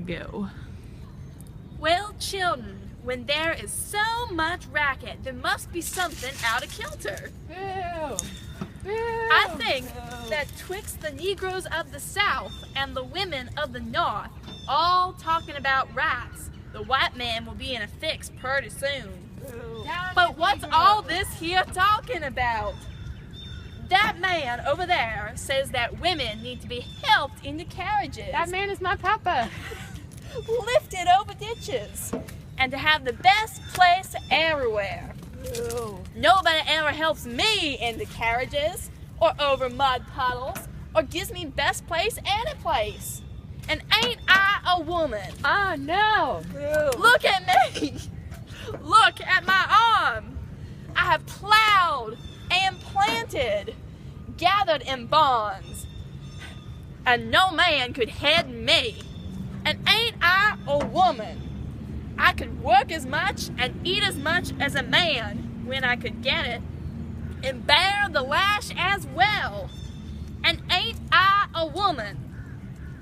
Go. Well, children, when there is so much racket, there must be something out of kilter. Boo! Boo! I think that twixt the Negroes of the South and the women of the North all talking about rights, the white man will be in a fix pretty soon. But what's all this here talking about? That man over there says that women need to be helped into carriages, That man is my papa. lifted over ditches, and to have the best place everywhere. Nobody ever helps me into carriages, or over mud puddles, or gives me best place any place. And ain't I a woman? Oh no! Look at me! Look at my arm! I have plowed and planted, gathered in bonds, and no man could head me. And ain't I a woman? I could work as much and eat as much as a man when I could get it, and bear the lash as well. And ain't I a woman?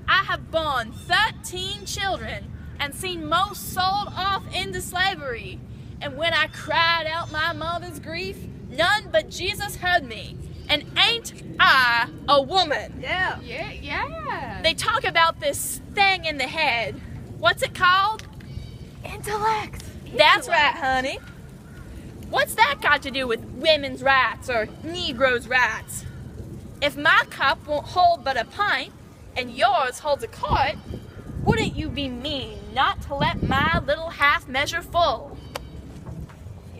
I have borne 13 children and seen most sold off into slavery. And when I cried out my mother's grief, none but Jesus heard me. And ain't I a woman? Yeah. They talk about this thing in the head. What's it called? Intellect. That's right, honey. What's that got to do with women's rights or Negroes' rights? If my cup won't hold but a pint, and yours holds a quart, wouldn't you be mean not to let my little half measure full?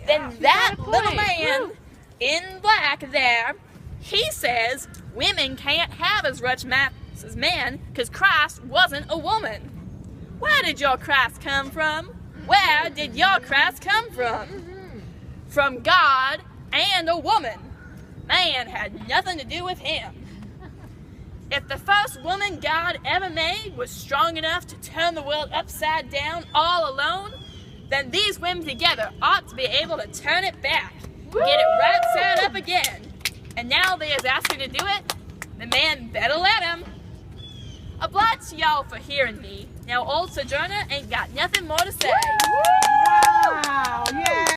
Then that little man in black there, he says women can't have as much mass as men because Christ wasn't a woman. Where did your Christ come from? Where did your Christ come from? From God and a woman. Man had nothing to do with him. If the first woman God ever made was strong enough to turn the world upside down all alone, then these women together ought to be able to turn it back, get it right side up again. And now they is asking to do it, the man better let him. Obliged to y'all for hearing me. Now old Sojourner ain't got nothing more to say. Wow! Yeah.